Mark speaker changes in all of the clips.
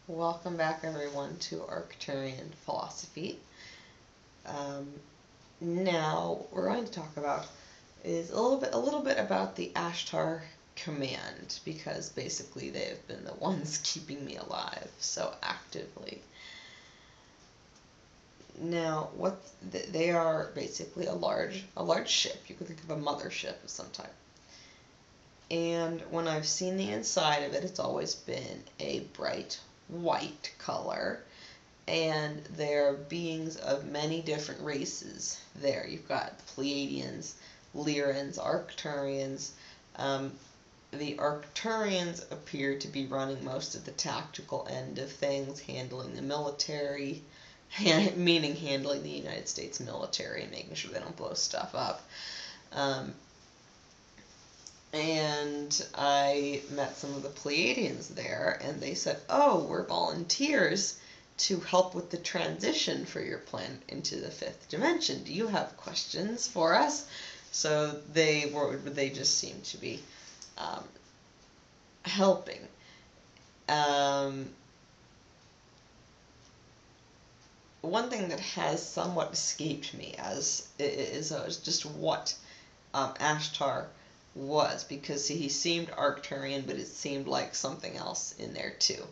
Speaker 1: Welcome back, everyone, to Arcturian philosophy. Um, Now, what we're going to talk about is a little bit about the Ashtar command, because basically they have been the ones keeping me alive so actively. Now, they are basically a large ship. You could think of a mothership of some type. And when I've seen the inside of it, it's always been a bright white color, and there are beings of many different races there. You've got Pleiadians, Lyrans, Arcturians. Um, the Arcturians appear to be running most of the tactical end of things, handling the military, meaning handling the United States military and making sure they don't blow stuff up. Um, and I met some of the Pleiadians there, and they said, "Oh, we're volunteers to help with the transition for your planet into the fifth dimension. Do you have questions for us?" So they just seemed to be um, helping. Um, One thing that has somewhat escaped me is just what Ashtar was, because he seemed Arcturian, but it seemed like something else in there too.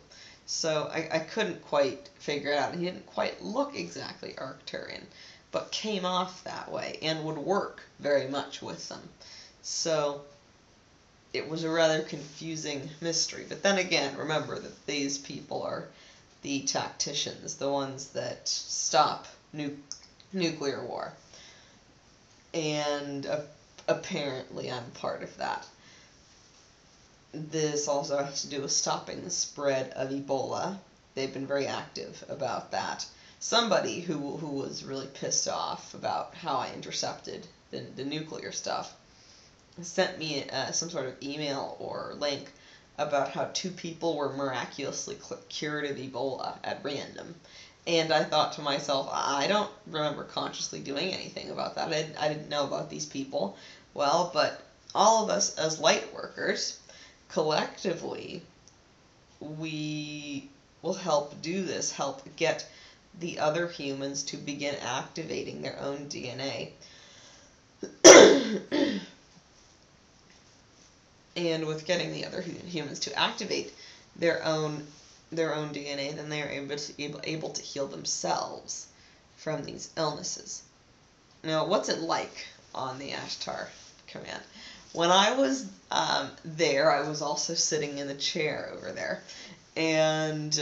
Speaker 1: So I couldn't quite figure it out. He didn't quite look exactly Arcturian, but came off that way and would work very much with them. So it was a rather confusing mystery. But then again, remember that these people are the tacticians, the ones that stop nuclear war. And apparently I'm part of that. This also has to do with stopping the spread of Ebola. They've been very active about that. Somebody who was really pissed off about how I intercepted the nuclear stuff sent me some sort of email or link about how two people were miraculously cured of Ebola at random. And I thought to myself, I don't remember consciously doing anything about that. I didn't know about these people. Well, but all of us as light workers, collectively, we will help do this, help get the other humans to begin activating their own DNA. And with getting the other humans to activate their own DNA, then they are able to heal themselves from these illnesses. Now, what's it like on the Ashtar command? When I was there, I was also sitting in the chair over there, and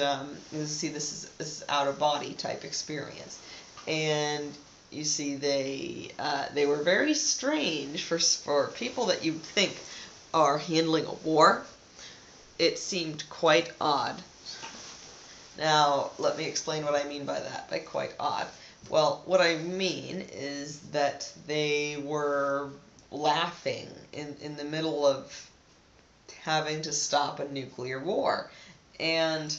Speaker 1: you see, this is out of body type experience, and you see they were very strange for people that you think are handling a war. It seemed quite odd. Now, let me explain what I mean by that, by quite odd. Well, what I mean is that they were laughing in the middle of having to stop a nuclear war. And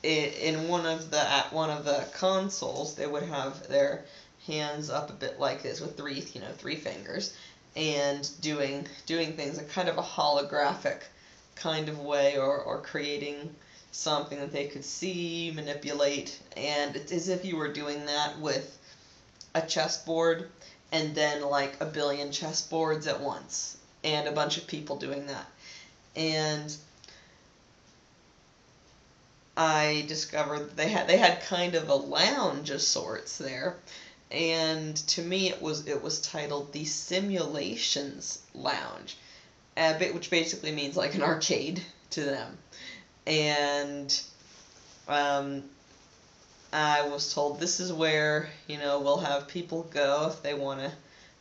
Speaker 1: in at one of the consoles, they would have their hands up a bit like this with three fingers, and doing things in kind of a holographic kind of way, or creating something that they could see, manipulate, and it's as if you were doing that with a chessboard, and then like a billion chessboards at once, and a bunch of people doing that. And I discovered they had kind of a lounge of sorts there, and to me it was titled the Simulations Lounge, which basically means like an arcade to them. And I was told this is where we'll have people go if they want to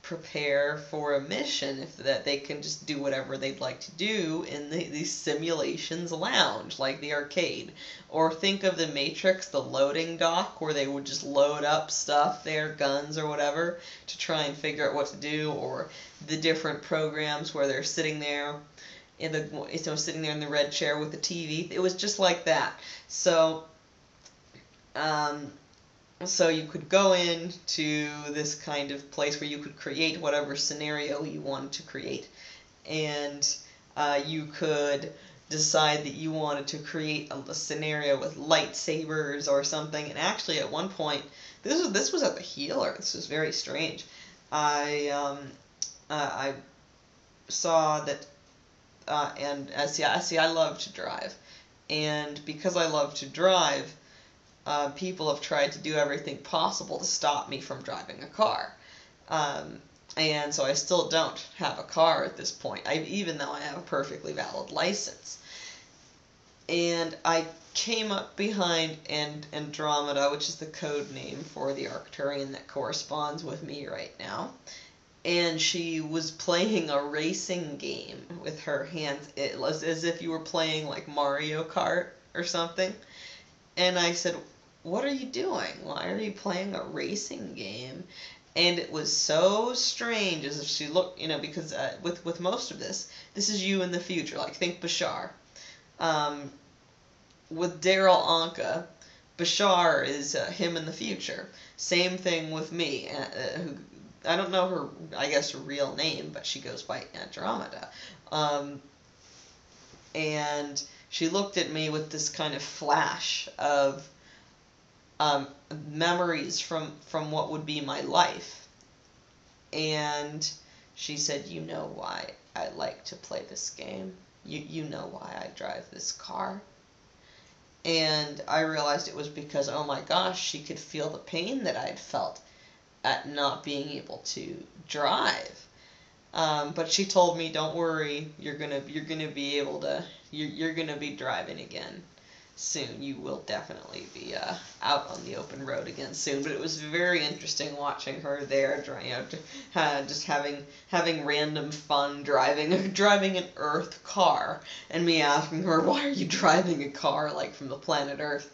Speaker 1: prepare for a mission, if that they can just do whatever they'd like to do in the simulations lounge, like the arcade. Or think of the Matrix, the loading dock, where they would just load up stuff there, guns or whatever, to try and figure out what to do. Or the different programs where they're sitting there sitting there in the red chair with the TV. It was just like that. So so you could go into this kind of place where you could create whatever scenario you wanted to create, and you could decide that you wanted to create a scenario with lightsabers or something. And actually, at one point, this was at the healer. This was very strange. I saw that, and see, I love to drive, and because I love to drive, people have tried to do everything possible to stop me from driving a car. And so I still don't have a car at this point, even though I have a perfectly valid license. And I came up behind Andromeda, which is the code name for the Arcturian that corresponds with me right now. And she was playing a racing game with her hands. It was as if you were playing like Mario Kart or something. And I said, "What are you doing? Why are you playing a racing game?" And it was so strange, as if she looked, because with most of this is you in the future. Like, think Bashar. With Daryl Anka, Bashar is him in the future. Same thing with me, who I don't know her, I guess, her real name, but she goes by Andromeda. And she looked at me with this kind of flash of memories from what would be my life. And she said, "You know why I like to play this game? You know why I drive this car?" And I realized it was because, oh my gosh, she could feel the pain that I'd felt at not being able to drive. But she told me, "Don't worry, you're gonna be able to, you're gonna be driving again soon. You will definitely be out on the open road again soon." But it was very interesting watching her there, just having random fun driving an Earth car, and me asking her, "Why are you driving a car like from the planet Earth?"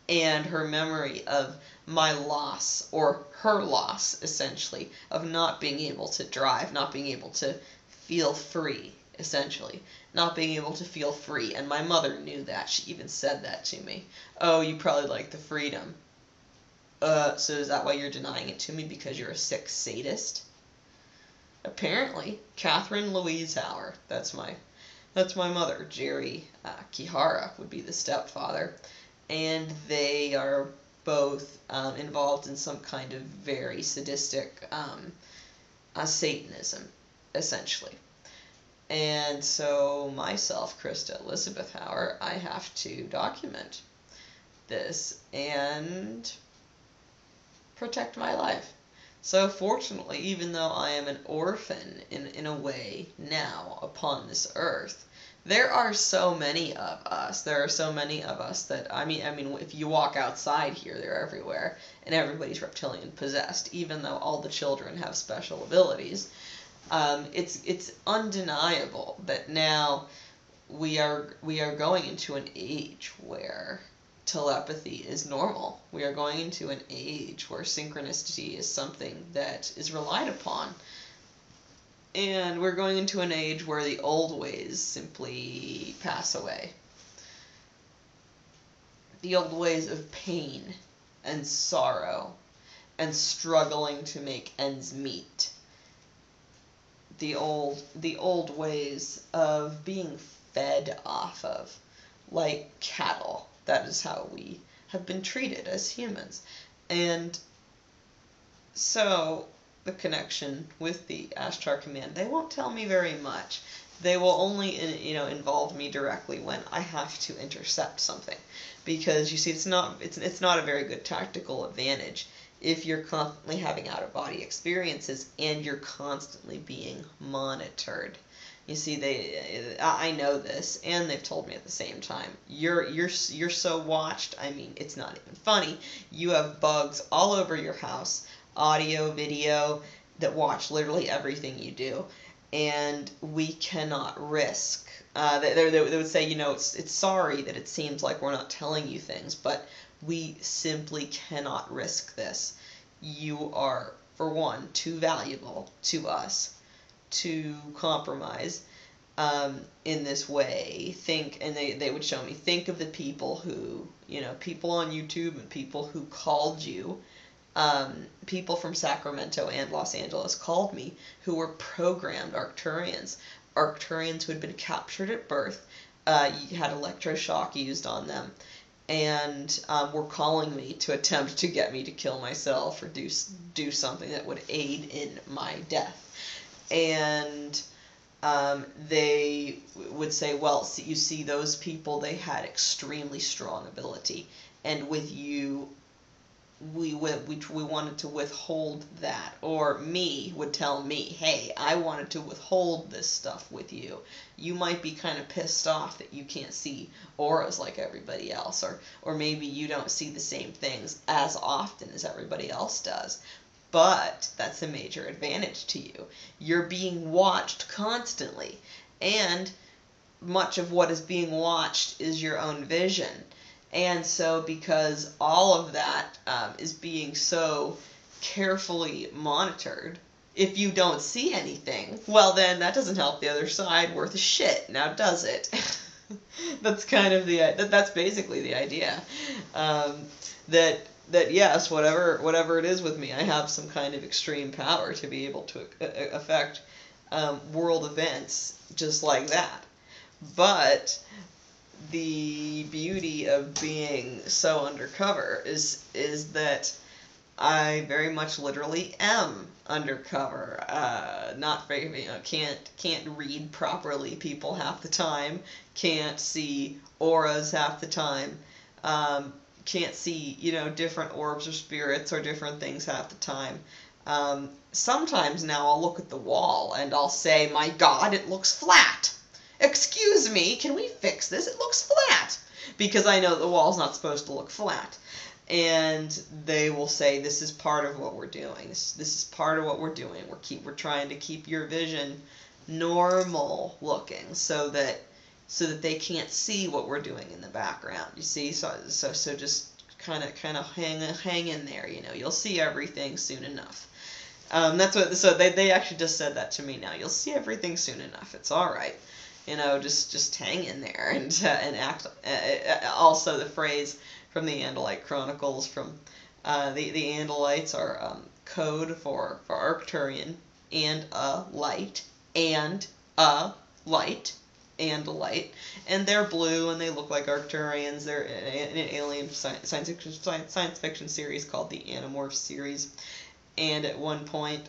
Speaker 1: And her memory of my loss, or her loss, essentially, of not being able to drive, not being able to feel free, essentially. Not being able to feel free. And my mother knew that. She even said that to me. "Oh, you probably like the freedom." So is that why you're denying it to me? Because you're a sick sadist? Apparently. Catherine Louise Hauer. That's my mother. Jerry Kihara would be the stepfather. And they are both involved in some kind of very sadistic Satanism, essentially. And so myself, Krista Elizabeth Hauer, I have to document this and protect my life. So fortunately, even though I am an orphan in a way now upon this earth, there are so many of us. There are so many of us that, I mean, if you walk outside here, they're everywhere, and everybody's reptilian possessed, even though all the children have special abilities. It's undeniable that now we are going into an age where telepathy is normal. We are going into an age where synchronicity is something that is relied upon. And we're going into an age where the old ways simply pass away. The old ways of pain and sorrow and struggling to make ends meet. The old ways of being fed off of, like cattle. That is how we have been treated as humans. And so the connection with the Ashtar command, they won't tell me very much. They will only involve me directly when I have to intercept something, because you see, it's not a very good tactical advantage if you're constantly having out-of-body experiences and you're constantly being monitored. You see, I know this, and they've told me at the same time. You're so watched. I mean, it's not even funny. You have bugs all over your house, audio, video, that watch literally everything you do, and we cannot risk. They would say, it's sorry that it seems like we're not telling you things, but we simply cannot risk this. You are, for one, too valuable to us to compromise in this way. And they would show me, think of the people who, people on YouTube and people who called you. People from Sacramento and Los Angeles called me who were programmed Arcturians who had been captured at birth, had electroshock used on them, and were calling me to attempt to get me to kill myself or do something that would aid in my death. And they would say, well, see, you see, those people, they had extremely strong ability, and with you, we wanted to withhold that. Or me would tell me, hey, I wanted to withhold this stuff with you. You might be kind of pissed off that you can't see auras like everybody else, or maybe you don't see the same things as often as everybody else does. But that's a major advantage to you. You're being watched constantly, and much of what is being watched is your own vision. And so because all of that is being so carefully monitored, if you don't see anything, well, then that doesn't help the other side worth a shit, now does it? That's kind of that's basically the idea. That yes, whatever it is with me, I have some kind of extreme power to be able to affect world events just like that. But the beauty of being so undercover is that I very much literally am undercover. Not very, can't read properly people half the time. Can't see auras half the time. Can't see, different orbs or spirits or different things half the time. Sometimes now I'll look at the wall and I'll say, my God, it looks flat. Excuse me, can we fix this? It looks flat. Because I know the wall's not supposed to look flat. And they will say, this is part of what we're doing. This is part of what we're doing. We're trying to keep your vision normal looking so that they can't see what we're doing in the background. You see, so just kind of hang in there. You'll see everything soon enough. That's what. So they actually just said that to me now. You'll see everything soon enough. It's all right. Just hang in there and act. Also, the phrase from the Andalite Chronicles from the Andalites are code for Arcturian, and a light, and a light, and a light, and they're blue and they look like Arcturians. They're in an alien science fiction series called the Animorphs series, and at one point,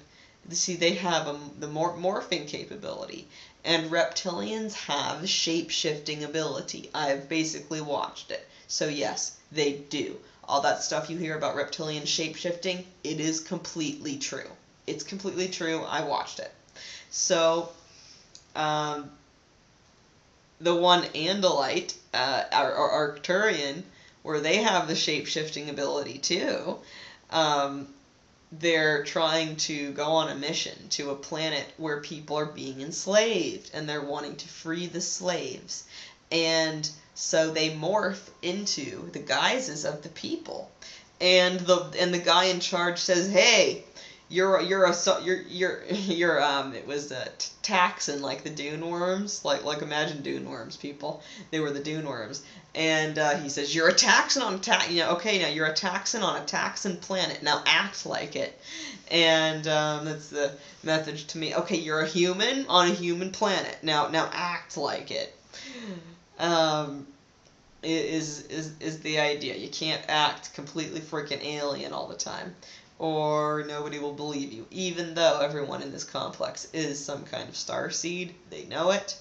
Speaker 1: see, they have the morphing capability. And reptilians have shape-shifting ability. I've basically watched it. So yes, they do. All that stuff you hear about reptilian shape-shifting, it is completely true. It's completely true. I watched it. So, the one Andalite, or Arcturian, where they have the shape-shifting ability too, they're trying to go on a mission to a planet where people are being enslaved, and they're wanting to free the slaves. And so they morph into the guises of the people. And the guy in charge says, "Hey, you're it was a taxon, like the dune worms, like imagine dune worms, people. They were the dune worms." And he says, "You're a taxon on okay, now you're a taxon on a taxon planet. Now act like it." And that's the message to me. Okay, you're a human on a human planet. Now act like it. Is the idea. You can't act completely freaking alien all the time, or nobody will believe you. Even though everyone in this complex is some kind of starseed, they know it.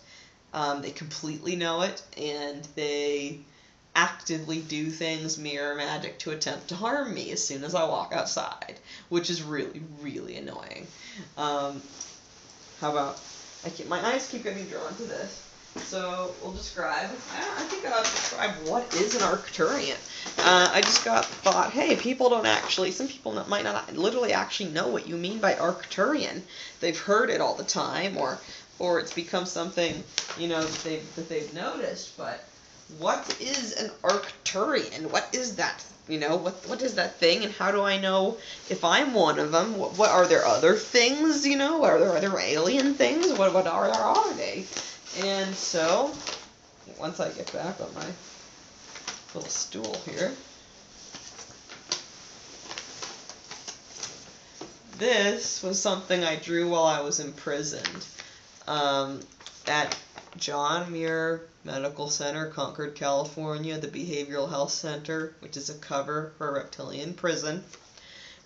Speaker 1: They completely know it, and they actively do things, mirror magic, to attempt to harm me as soon as I walk outside, which is really, really annoying. How about, my eyes keep getting drawn to this. So we'll describe. I think I'll describe what is an Arcturian. I just got the thought, hey, some people might not literally actually know what you mean by Arcturian. They've heard it all the time, or it's become something that they've noticed. But what is an Arcturian? What is that? What is that thing, and how do I know if I'm one of them? What are there other things? Are there alien things? What are they? And so, once I get back on my little stool here, this was something I drew while I was imprisoned at John Muir Medical Center, Concord, California, the Behavioral Health Center, which is a cover for a reptilian prison,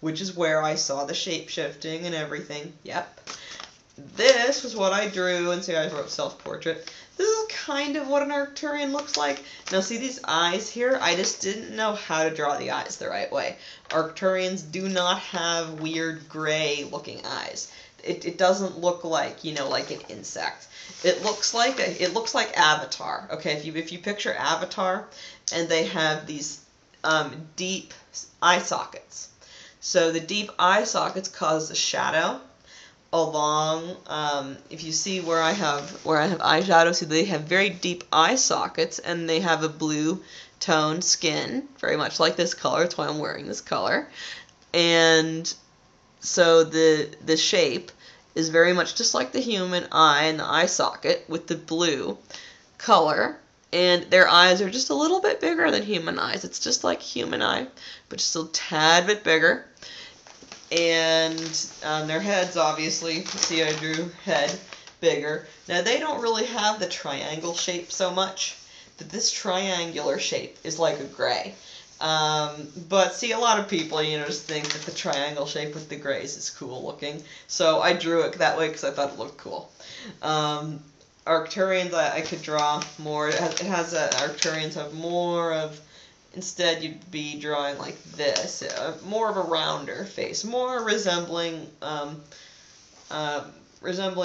Speaker 1: which is where I saw the shape-shifting and everything. Yep. This was what I drew, and see, I wrote self-portrait. This is kind of what an Arcturian looks like. Now, see these eyes here? I just didn't know how to draw the eyes the right way. Arcturians do not have weird gray-looking eyes. It doesn't look like, you know, like an insect. It looks like Avatar. Okay, if you picture Avatar, and they have these deep eye sockets. So the deep eye sockets cause the shadow along. If you see where I have eyeshadow, so they have very deep eye sockets, and they have a blue toned skin, very much like this color. That's why I'm wearing this color. And so the shape is very much just like the human eye and the eye socket with the blue color. And their eyes are just a little bit bigger than human eyes. It's just like human eye, but just a tad bit bigger. And their heads, obviously, see I drew head bigger. Now they don't really have the triangle shape so much, but this triangular shape is like a gray. But see, a lot of people, you know, just think that the triangle shape with the grays is cool looking. So I drew it that way because I thought it looked cool. Arcturians, I could draw more. Arcturians have more of, instead you'd be drawing like this, more of a rounder face, more resembling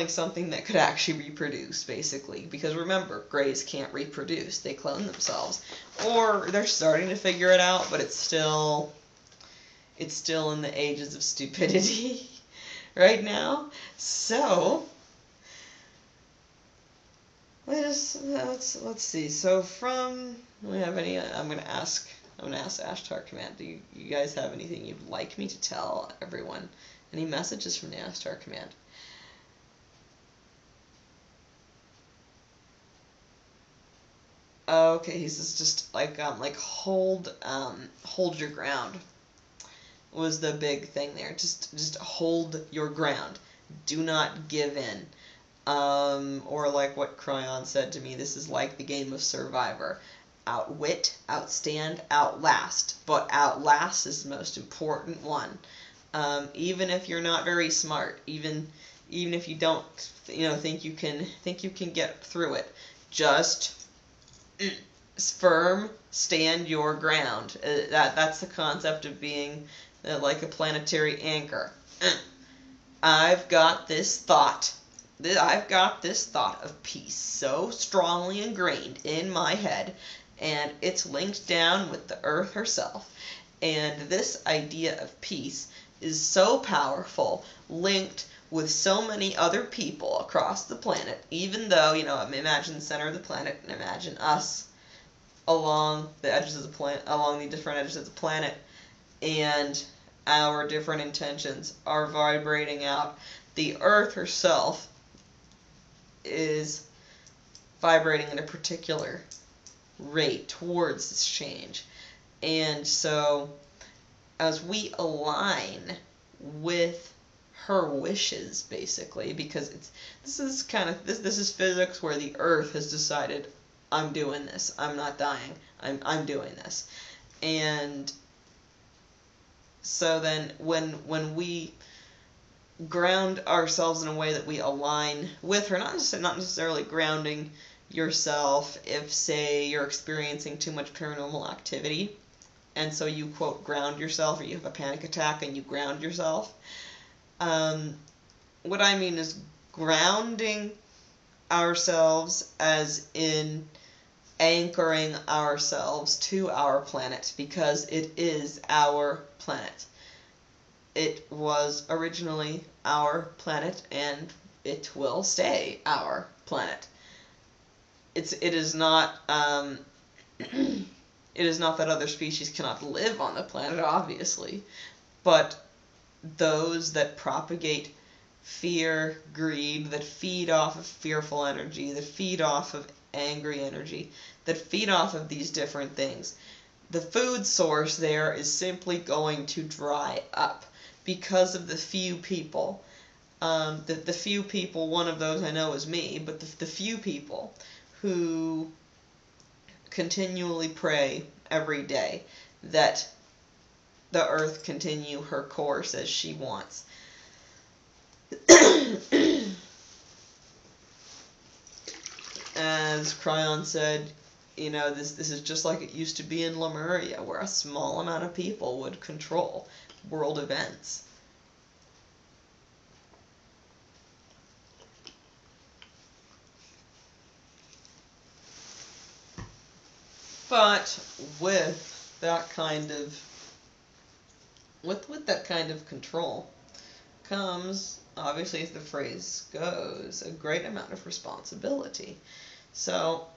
Speaker 1: something that could actually reproduce, basically. Because remember, grays can't reproduce; they clone themselves, or they're starting to figure it out, but it's still in the ages of stupidity right now. So let's see. So do we have any? I'm gonna ask Ashtar Command. Do you guys have anything you'd like me to tell everyone? Any messages from the Ashtar Command? Okay, he says just like hold your ground was the big thing there. Just hold your ground. Do not give in. Or like what Cryon said to me, this is like the game of Survivor. Outwit, outstand, outlast. But outlast is the most important one. Even if you're not very smart, even if you don't, think you can get through it, just firm, stand your ground. That's the concept of being like a planetary anchor. I've got this thought of peace so strongly ingrained in my head, and it's linked down with the Earth herself. And this idea of peace is so powerful, linked with so many other people across the planet, even though, imagine the center of the planet, and imagine us along the edges of the planet, along the different edges of the planet, and our different intentions are vibrating out. The Earth herself is vibrating at a particular rate towards this change. And so, as we align with her wishes, basically, because this is physics where the Earth has decided, I'm doing this. I'm not dying. I'm doing this. And so then when we ground ourselves in a way that we align with her, not necessarily grounding yourself if, say, you're experiencing too much paranormal activity, and so you, quote, ground yourself, or you have a panic attack and you ground yourself. What I mean is grounding ourselves as in anchoring ourselves to our planet, because it is our planet. It was originally our planet, and it will stay our planet. It is not it is not that other species cannot live on the planet, obviously, but those that propagate fear, greed, that feed off of fearful energy, that feed off of angry energy, that feed off of these different things, the food source there is simply going to dry up because of the few people The few people, one of those I know is me, but the few people who continually pray every day that the earth continue her course as she wants. As Cryon said, this is just like it used to be in Lemuria, where a small amount of people would control world events. But with that kind of control comes, obviously, as the phrase goes, a great amount of responsibility. So,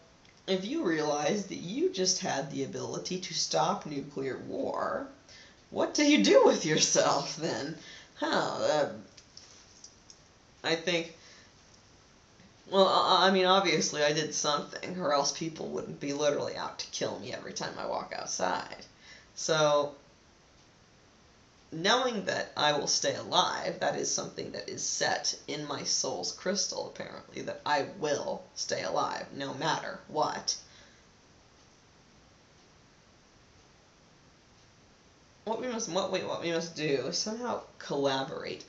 Speaker 1: if you realize that you just had the ability to stop nuclear war, what do you do with yourself then? I think, well, I mean, obviously I did something, or else people wouldn't be literally out to kill me every time I walk outside. So, knowing that I will stay alive, that is something that is set in my soul's crystal, apparently, that I will stay alive, no matter what. What we must do is somehow collaborate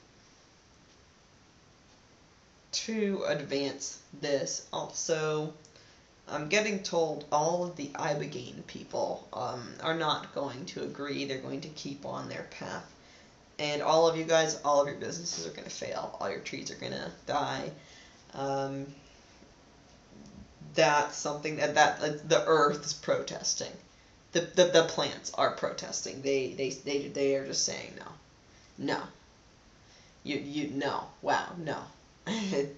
Speaker 1: to advance this. Also, I'm getting told all of the Ibogaine people are not going to agree. They're going to keep on their path. And all of you guys, all of your businesses are going to fail. All your trees are going to die. That's something that the earth is protesting. The plants are protesting. They are just saying no. No. Wow, no.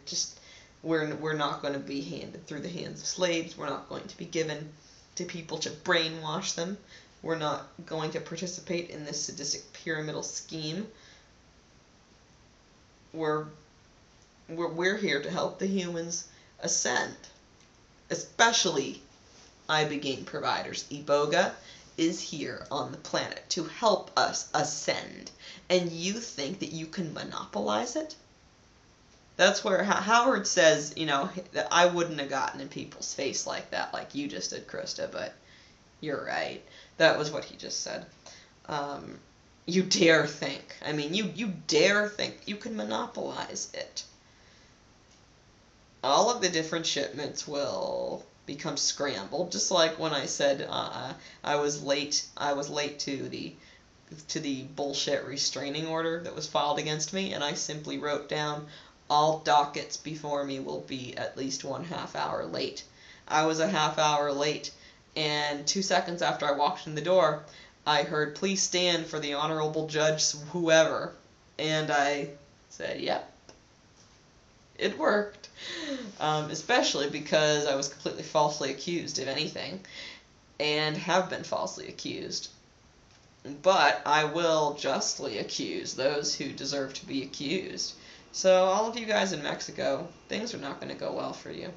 Speaker 1: Just we're not going to be handed through the hands of slaves. We're not going to be given to people to brainwash them. We're not going to participate in this sadistic pyramidal scheme. We're here to help the humans ascend, especially Ibogaine providers. Iboga is here on the planet to help us ascend, and you think that you can monopolize it? That's where Howard says, that I wouldn't have gotten in people's face like that, like you just did, Krista, but you're right. That was what he just said. You dare think. I mean, you dare think you can monopolize it. All of the different shipments will become scrambled, just like when I said I was late to the bullshit restraining order that was filed against me, and I simply wrote down all dockets before me will be at least 1/2 hour late. I was a half hour late, and 2 seconds after I walked in the door, I heard, "Please stand for the Honorable Judge whoever," and I said, "Yep." It worked, especially because I was completely falsely accused of anything, and have been falsely accused. But I will justly accuse those who deserve to be accused. So all of you guys in Mexico, things are not going to go well for you.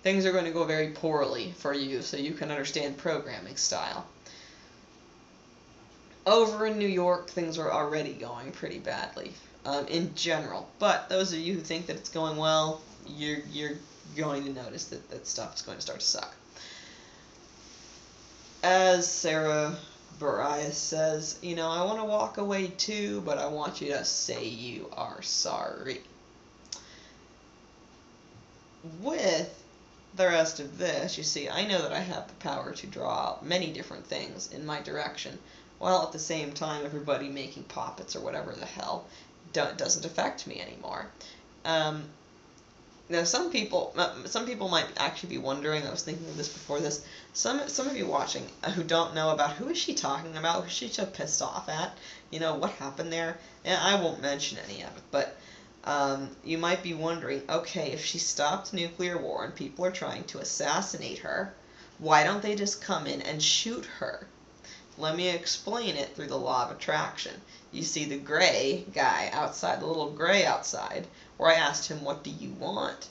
Speaker 1: Things are going to go very poorly for you, so you can understand programming style. Over in New York, things are already going pretty badly, in general. But those of you who think that it's going well, you're going to notice that stuff is going to start to suck. As Sarah Bareilles says, I want to walk away too, but I want you to say you are sorry. With the rest of this, you see, I know that I have the power to draw out many different things in my direction, while at the same time everybody making poppets or whatever the hell doesn't affect me anymore. Now, some people might actually be wondering, I was thinking of this before this, some of you watching who don't know about who is she talking about, who is she so pissed off at, what happened there, and I won't mention any of it, but you might be wondering, okay, if she stopped nuclear war and people are trying to assassinate her, why don't they just come in and shoot her? Let me explain it through the law of attraction. You see the gray guy outside, the little gray outside, where I asked him, what do you want?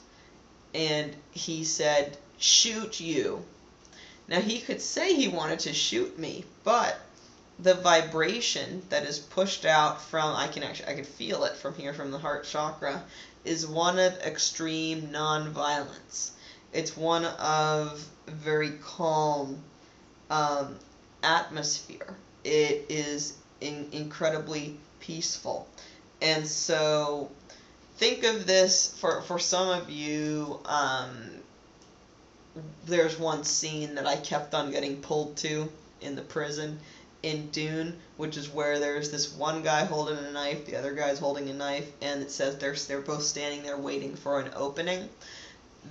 Speaker 1: And he said, shoot you. Now, he could say he wanted to shoot me, but the vibration that is pushed out from, I can feel it from here, from the heart chakra, is one of extreme non-violence. It's one of very calm atmosphere. It is incredibly peaceful. And so think of this, for some of you, there's one scene that I kept on getting pulled to in the prison in Dune, which is where there's this one guy holding a knife, the other guy's holding a knife, and it says they're both standing there waiting for an opening.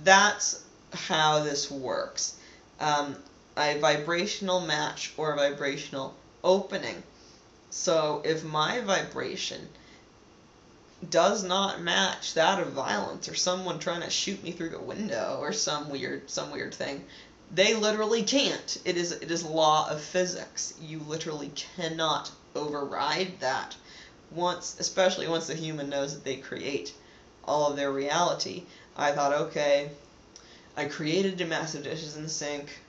Speaker 1: That's how this works. A vibrational match or a vibrational opening. So if my vibration does not match that of violence, or someone trying to shoot me through the window, or some weird thing, they literally can't. It is law of physics. You literally cannot override that. Especially once the human knows that they create all of their reality. I thought, okay, I created a mess of dishes in the sink.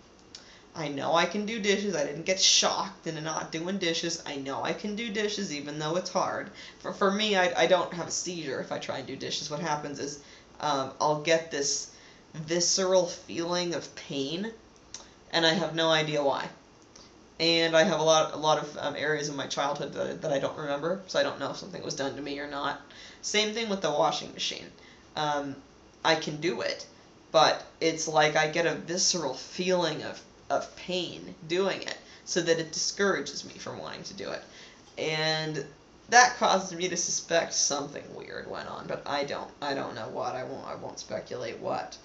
Speaker 1: I know I can do dishes. I didn't get shocked into not doing dishes. I know I can do dishes even though it's hard. For me, I don't have a seizure if I try and do dishes. What happens is I'll get this visceral feeling of pain, and I have no idea why. And I have a lot of areas in my childhood that I don't remember, so I don't know if something was done to me or not. Same thing with the washing machine. I can do it, but it's like I get a visceral feeling of pain doing it, so that it discourages me from wanting to do it. And that causes me to suspect something weird went on, but I don't know what. I won't speculate what.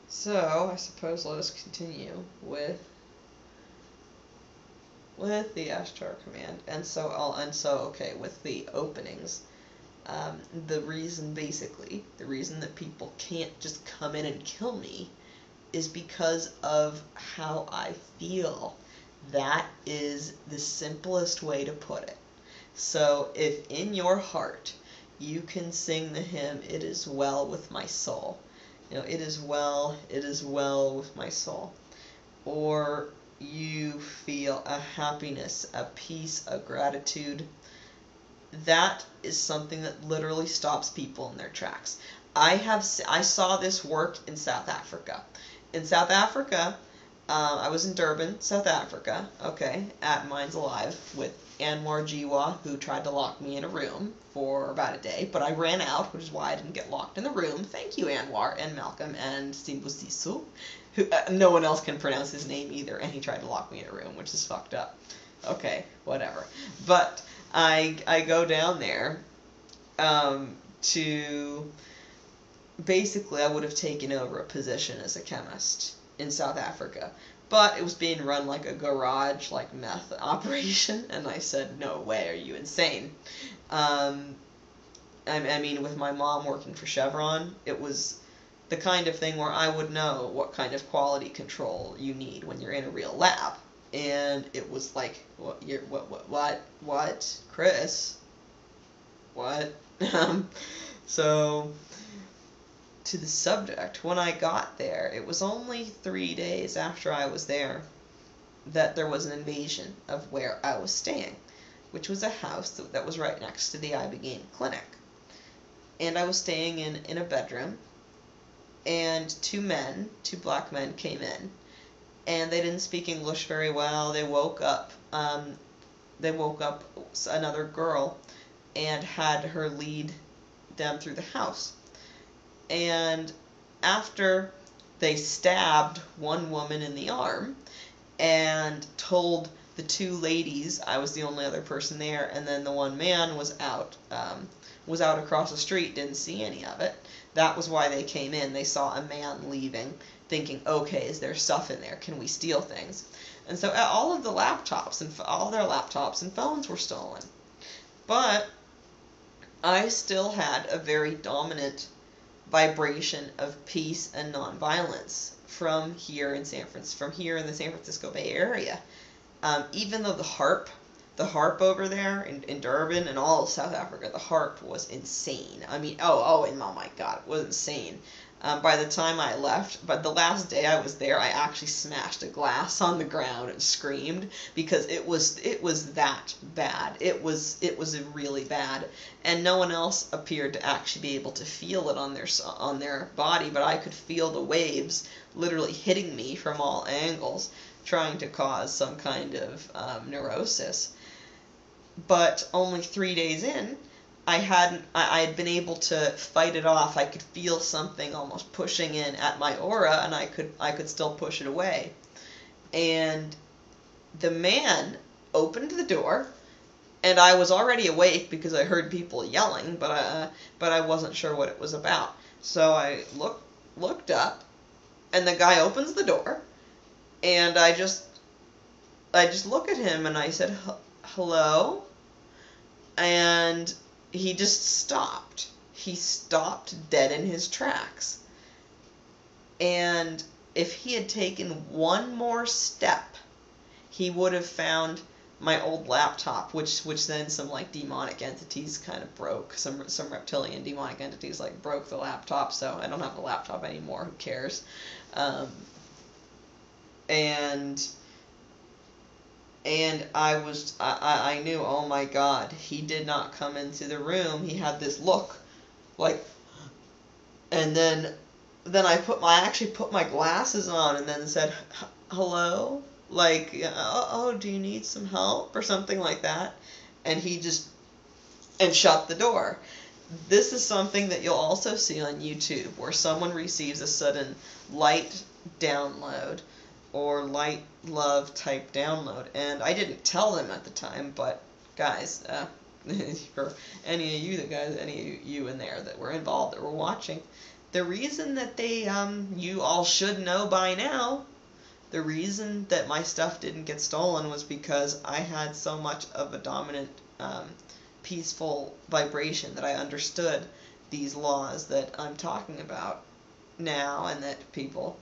Speaker 1: So I suppose let us continue with the Ashtar command, and so okay, with the openings. The reason that people can't just come in and kill me is because of how I feel. That is the simplest way to put it. So if in your heart you can sing the hymn, "It is well with my soul," it is well with my soul, or you feel a happiness, a peace, a gratitude, that is something that literally stops people in their tracks. I saw this work in South Africa. In South Africa, I was in Durban, South Africa, okay, at Minds Alive with Anwar Jiwa, who tried to lock me in a room for about a day, but I ran out, which is why I didn't get locked in the room. Thank you, Anwar, and Malcolm, and Simbusiso, who no one else can pronounce his name either, and he tried to lock me in a room, which is fucked up. Okay, whatever. But I go down there to... Basically, I would have taken over a position as a chemist in South Africa. But it was being run like a garage, like meth operation, and I said, no way, are you insane? I mean, with my mom working for Chevron, it was the kind of thing where I would know what kind of quality control you need when you're in a real lab. And it was like, what, Chris? What? So, to the subject, when I got there, it was only 3 days after I was there that there was an invasion of where I was staying, which was a house that was right next to the Ibogaine Clinic. And I was staying in a bedroom, and two black men came in, and they didn't speak English very well. They woke up another girl and had her lead them through the house. And after they stabbed one woman in the arm and told the two ladies I was the only other person there, and then the one man was out across the street, didn't see any of it. That was why they came in. They saw a man leaving, thinking, okay, is there stuff in there? Can we steal things? And so all their laptops and phones were stolen. But I still had a very dominant vibration of peace and nonviolence from here in the San Francisco Bay Area. Even though the harp The harp over there in Durban and all of South Africa, the harp was insane. I mean, and oh my God, it was insane. By the time I left, but the last day I was there, I actually smashed a glass on the ground and screamed because it was that bad. It was really bad, and no one else appeared to actually be able to feel it on their body, but I could feel the waves literally hitting me from all angles, trying to cause some kind of neurosis. But only 3 days in, I had been able to fight it off. I could feel something almost pushing in at my aura, and I could still push it away. And the man opened the door, and I was already awake because I heard people yelling, but I wasn't sure what it was about. So I looked up, and the guy opens the door, and I just look at him and I said, "Hello?" And he just stopped. He stopped dead in his tracks. And if he had taken one more step, he would have found my old laptop, which then some like demonic entities kind of broke. Some reptilian demonic entities like broke the laptop, so I don't have the laptop anymore. Who cares? And I knew, oh my God, he did not come into the room. He had this look, like, and then I actually put my glasses on and then said, hello, like, oh, do you need some help or something like that? And he just, and shut the door. This is something that you'll also see on YouTube, where someone receives a sudden light download or light love type download, and I didn't tell them at the time, but guys, for any of you in there that were involved, that were watching, the reason that you all should know by now, the reason that my stuff didn't get stolen was because I had so much of a dominant, peaceful vibration that I understood these laws that I'm talking about now, and that people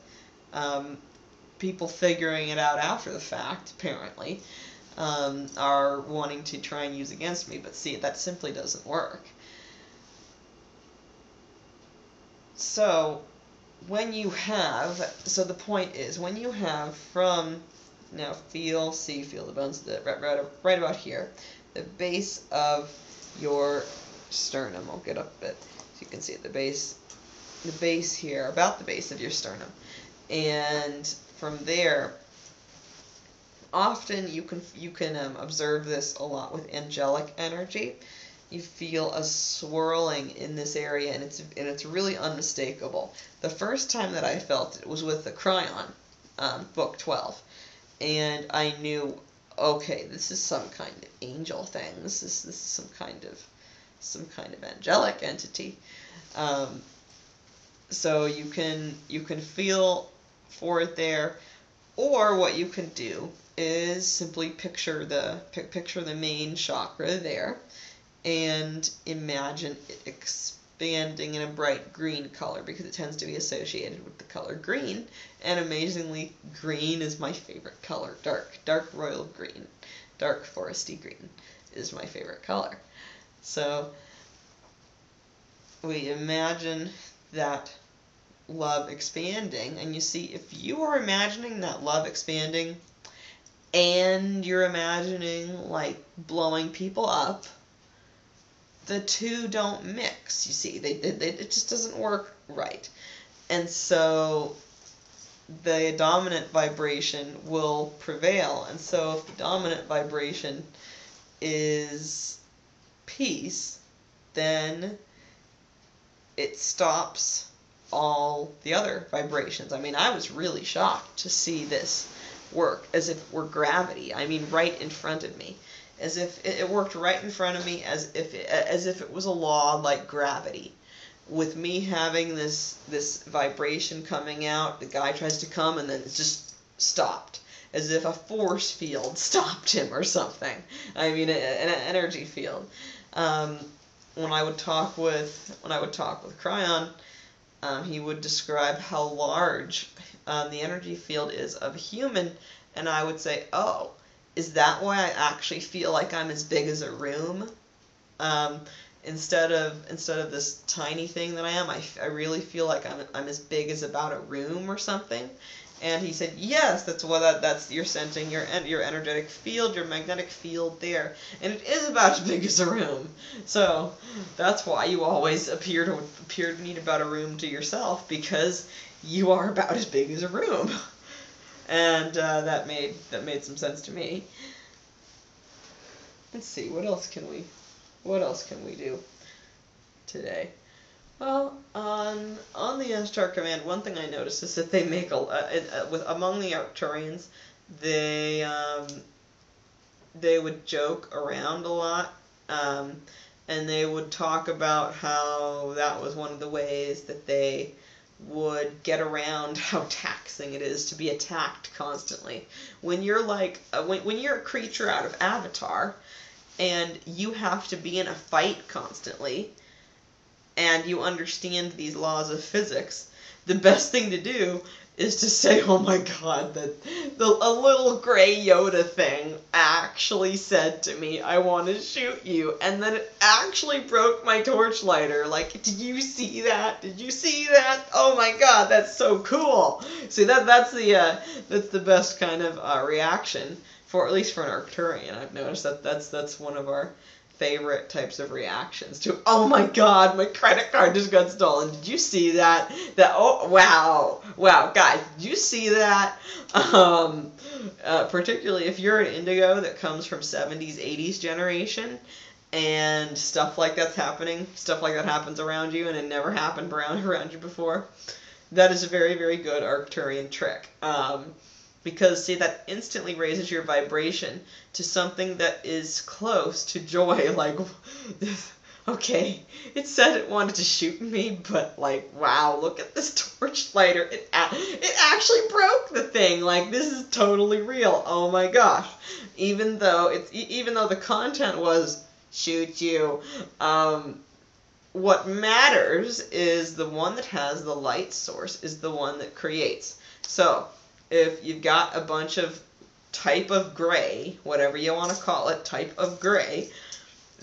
Speaker 1: figuring it out after the fact, apparently, are wanting to try and use against me. But see, that simply doesn't work. So, the point is, when you have from, now feel the bones, right about here, the base of your sternum. I'll get up a bit so you can see it, the base here, about the base of your sternum. And from there, often you can observe this a lot with angelic energy. You feel a swirling in this area, and it's really unmistakable. The first time that I felt it was with the Cryon, book 12, and I knew, okay, this is some kind of angel thing. This is some kind of angelic entity. So you can feel for it there, or what you can do is simply picture the main chakra there, and imagine it expanding in a bright green color, because it tends to be associated with the color green, and amazingly, green is my favorite color. Dark royal green, dark foresty green is my favorite color. So we imagine that love expanding, and you see, if you are imagining that love expanding and you're imagining like blowing people up, the two don't mix. You see, it just doesn't work right. And so the dominant vibration will prevail. And so if the dominant vibration is peace, then it stops all the other vibrations. I mean, I was really shocked to see this work as if it were gravity. I mean, right in front of me. As if it worked right in front of me, as if it was a law like gravity. With me having this vibration coming out, the guy tries to come and then it's just stopped. As if a force field stopped him or something. I mean, an energy field. When I would talk with Cryon, he would describe how large the energy field is of a human, and I would say, oh, is that why I actually feel like I'm as big as a room? Um, instead of this tiny thing that I am, I really feel like I'm as big as about a room or something. And he said, yes, that's you're sensing your energetic field, your magnetic field there, and it is about as big as a room. So that's why you always appear to need about a room to yourself, because you are about as big as a room. And that made some sense to me. Let's see, what else can we do today? Well, on the Ashtar command, one thing I noticed is that they make with among the Arcturians, they would joke around a lot, and they would talk about how that was one of the ways that they would get around how taxing it is to be attacked constantly. When you're when you're a creature out of Avatar, and you have to be in a fight constantly, and you understand these laws of physics, the best thing to do is to say, oh my god, a little gray Yoda thing actually said to me, I want to shoot you, and then it actually broke my torchlighter. Like, did you see that? Did you see that? Oh my god, that's so cool. See, that's the best kind of reaction, for at least for an Arcturian. I've noticed that's one of our favorite types of reactions to, oh my god, my credit card just got stolen. Did you see that? Oh, wow, guys, did you see that? Particularly if you're an indigo that comes from 70s, 80s generation, and stuff like that happens around you, and it never happened around you before. That is a very, very good Arcturian trick. Because, see, that instantly raises your vibration to something that is close to joy. Like, okay, it said it wanted to shoot me, but, like, wow, look at this torchlighter. It actually broke the thing. Like, this is totally real. Oh my gosh. Even though the content was shoot you, what matters is the one that has the light source is the one that creates. So, if you've got a bunch of type of gray, whatever you want to call it, type of gray,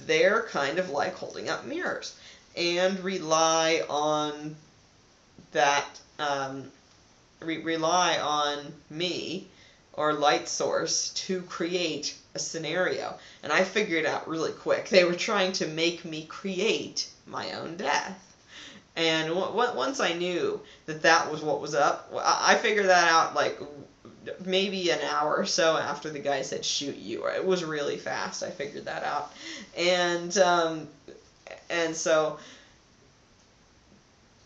Speaker 1: they're kind of like holding up mirrors and rely on that, rely on me or light source to create a scenario. And I figured out really quick. They were trying to make me create my own death. And once I knew that was what was up, I figured that out like maybe an hour or so after the guy said shoot you. It was really fast. I figured that out. And so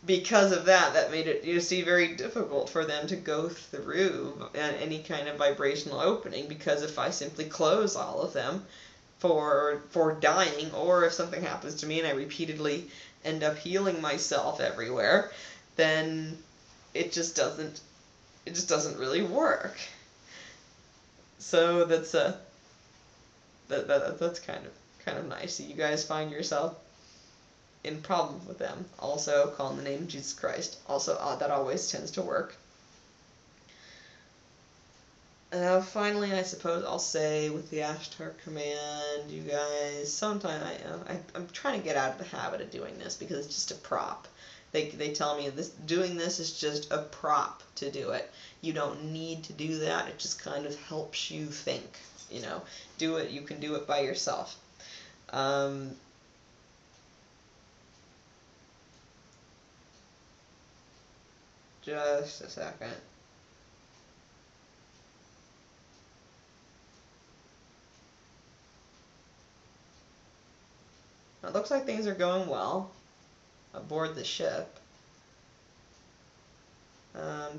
Speaker 1: because of that made it, very difficult for them to go through any kind of vibrational opening, because if I simply close all of them for dying, or if something happens to me and I repeatedly end up healing myself everywhere, then it just doesn't really work. So that's that's kind of nice. So you guys find yourself in problems with them. Also, call in the name of Jesus Christ. Also, that always tends to work. Finally, I suppose I'll say with the Ashtar command, you guys, sometime I'm trying to get out of the habit of doing this because it's just a prop. They tell me doing this is just a prop to do it. You don't need to do that. It just kind of helps you think. Do it. You can do it by yourself. Just a second. It looks like things are going well aboard the ship.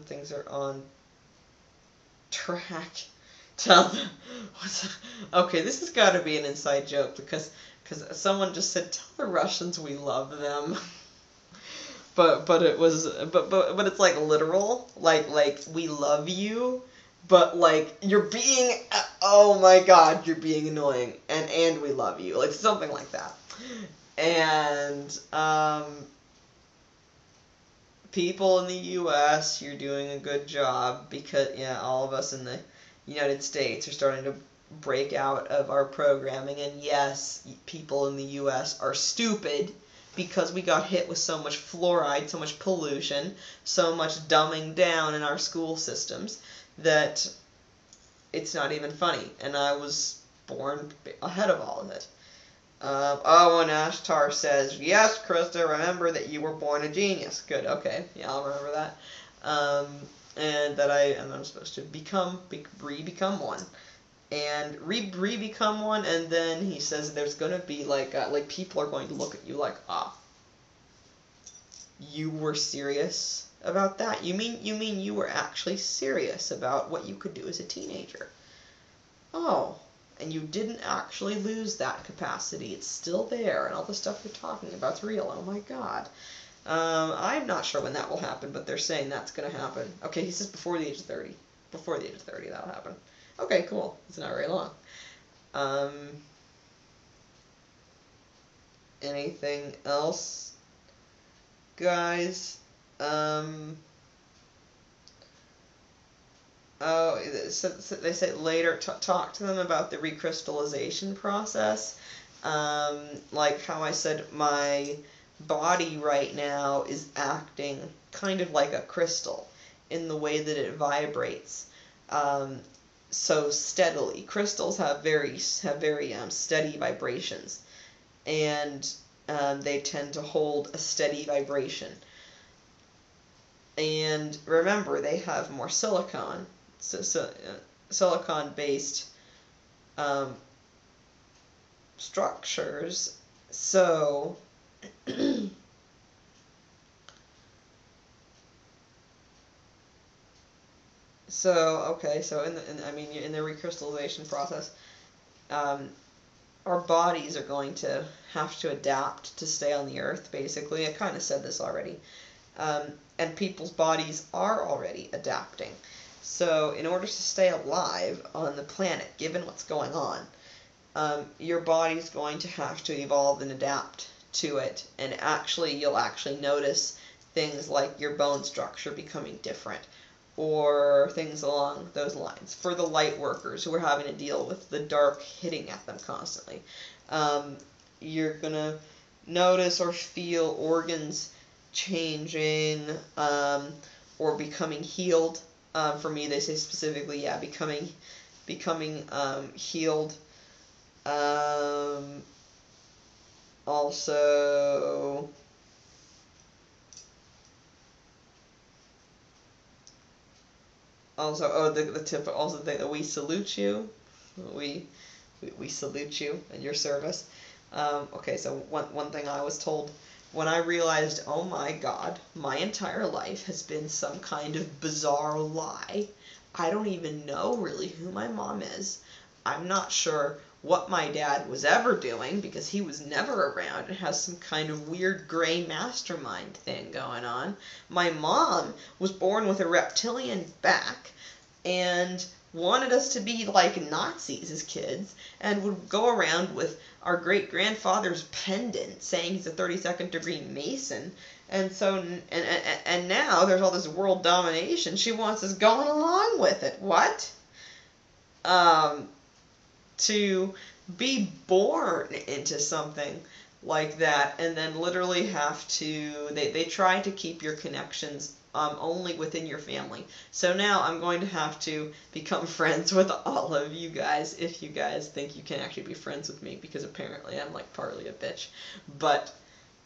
Speaker 1: Things are on track. Okay, this has got to be an inside joke because someone just said, "Tell the Russians we love them." but it's like literal, like we love you, but like you're being, oh my god, you're being annoying, and we love you, like something like that. And people in the U.S., you're doing a good job, because all of us in the United States are starting to break out of our programming. And yes, people in the U.S. are stupid because we got hit with so much fluoride, so much pollution, so much dumbing down in our school systems that it's not even funny. And I was born ahead of all of it. Oh, and Ashtar says, yes, Krista, remember that you were born a genius. Good, okay, yeah, I'll remember that. And that I'm supposed to re-become one. And re-become one, and then he says there's going to be like people are going to look at you like, you were serious about that? You mean you were actually serious about what you could do as a teenager? Oh. And you didn't actually lose that capacity. It's still there, and all the stuff you're talking about is real. Oh my god. I'm not sure when that will happen, but they're saying that's going to happen. Okay, he says before the age of 30. Before the age of 30, that'll happen. Okay, cool. It's not very long. Anything else, guys? Oh, so they say later, talk to them about the recrystallization process. Like how I said, my body right now is acting kind of like a crystal in the way that it vibrates so steadily. Crystals have very steady vibrations, and they tend to hold a steady vibration. And remember, they have more silicon. Silicon-based structures. So okay. So in the recrystallization process, our bodies are going to have to adapt to stay on the Earth. Basically, I kind of said this already. And people's bodies are already adapting. So in order to stay alive on the planet, given what's going on, your body's going to have to evolve and adapt to it. And you'll actually notice things like your bone structure becoming different, or things along those lines. For the light workers who are having to deal with the dark hitting at them constantly, you're going to notice or feel organs changing or becoming healed. For me, they say specifically, becoming healed. Also, the tip. Also, that we salute you. We salute you and your service. Okay, so one thing I was told when I realized, oh my god, my entire life has been some kind of bizarre lie. I don't even know really who my mom is. I'm not sure what my dad was ever doing because he was never around and has some kind of weird gray mastermind thing going on. My mom was born with a reptilian back and wanted us to be like Nazis as kids, and would go around with our great-grandfather's pendant saying he's a 32nd degree Mason. And so, and now there's all this world domination. She wants us going along with it. What? To be born into something like that and then literally have to, they try to keep your connections only within your family. So now I'm going to have to become friends with all of you guys if you guys think you can actually be friends with me, because apparently I'm like partly a bitch. But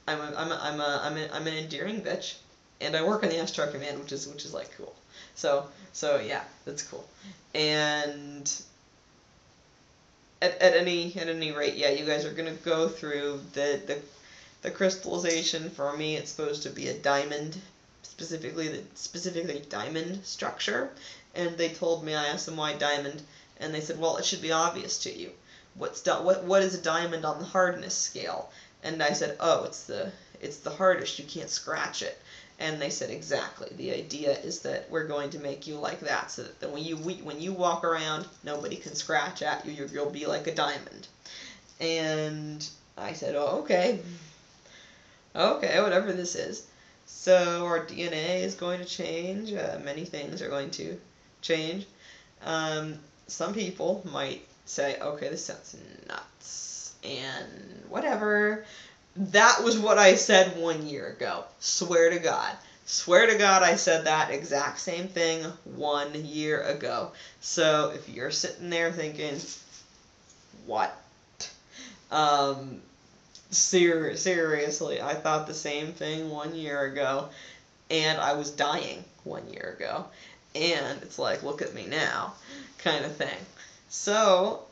Speaker 1: I'm an endearing bitch, and I work on the Ashtar command, which is like cool. So yeah, that's cool. And at any rate, yeah, you guys are gonna go through the crystallization. For me, it's supposed to be a diamond, specifically diamond structure. And they told me, I asked them why diamond, and they said, well, it should be obvious to you. What is a diamond on the hardness scale? And I said, oh, it's the hardest. You can't scratch it. And they said, exactly. The idea is that we're going to make you like that, so that when you walk around, nobody can scratch at you. You'll be like a diamond. And I said, oh, okay. Okay, whatever this is. So our DNA is going to change. Many things are going to change. Some people might say, okay, this sounds nuts, and whatever. That was what I said 1 year ago. Swear to God. Swear to God I said that exact same thing 1 year ago. So if you're sitting there thinking, what? Seriously, I thought the same thing 1 year ago, and I was dying 1 year ago. And it's like, look at me now, kind of thing. So,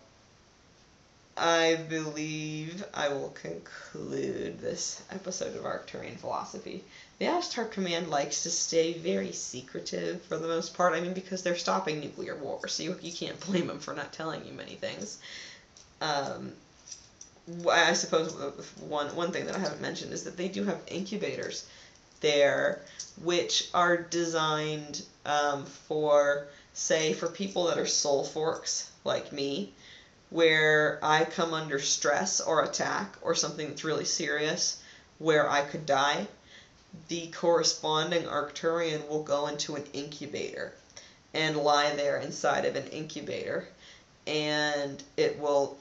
Speaker 1: I believe I will conclude this episode of Arcturian Philosophy. The Ashtar Command likes to stay very secretive for the most part. I mean, because they're stopping nuclear war, so you can't blame them for not telling you many things. I suppose one thing that I haven't mentioned is that they do have incubators there, which are designed for, say, for people that are soul forks, like me, where I come under stress or attack or something that's really serious, where I could die. The corresponding Arcturian will go into an incubator and lie there inside of an incubator, and it will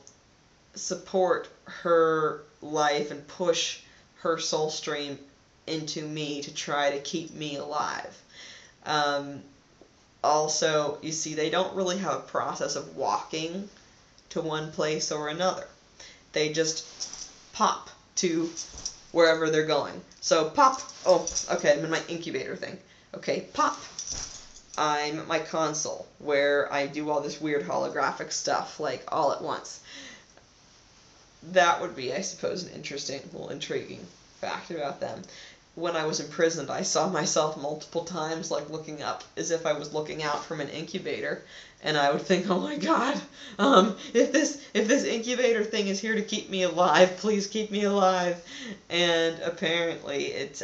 Speaker 1: support her life and push her soul stream into me to try to keep me alive. Also, you see, they don't really have a process of walking to one place or another. They just pop to wherever they're going. So pop, oh, okay, I'm in my incubator thing. Okay, pop. I'm at my console, where I do all this weird holographic stuff, like, all at once. That would be, I suppose, an interesting, little intriguing fact about them. When I was imprisoned, I saw myself multiple times, like, looking up, as if I was looking out from an incubator, and I would think, oh my god, if this incubator thing is here to keep me alive, please keep me alive. And apparently it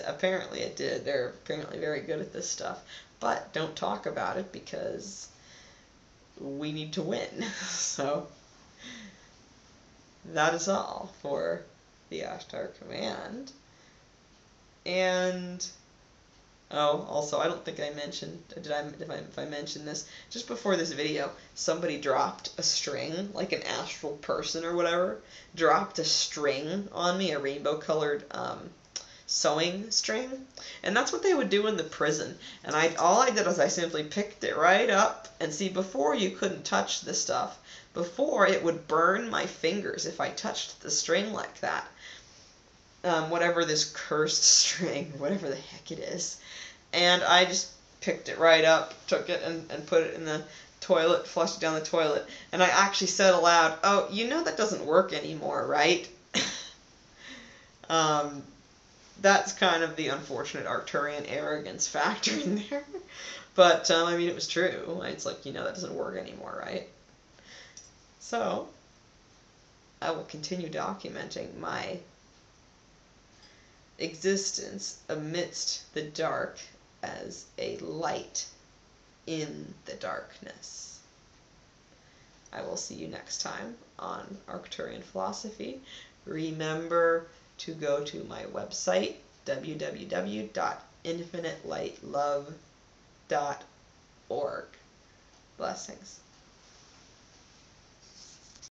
Speaker 1: did. They're apparently very good at this stuff. But don't talk about it, because we need to win. So that is all for the Ashtar Command. And oh, also, I don't think I mentioned, if I mentioned this, just before this video, somebody dropped a string, like an astral person or whatever, dropped a string on me, a rainbow-colored sewing string, and that's what they would do in the prison. And all I did was I simply picked it right up, and see, before you couldn't touch this stuff. Before, it would burn my fingers if I touched the string like that. Whatever this cursed string, whatever the heck it is. And I just picked it right up, took it, and put it in the toilet, flushed it down the toilet. And I actually said aloud, oh, you know that doesn't work anymore, right? That's kind of the unfortunate Arcturian arrogance factor in there. But, I mean, it was true. It's like, you know that doesn't work anymore, right? So, I will continue documenting my existence amidst the dark as a light in the darkness. I will see you next time on Arcturian Philosophy. Remember to go to my website, www.infinitelitelove.org. Blessings.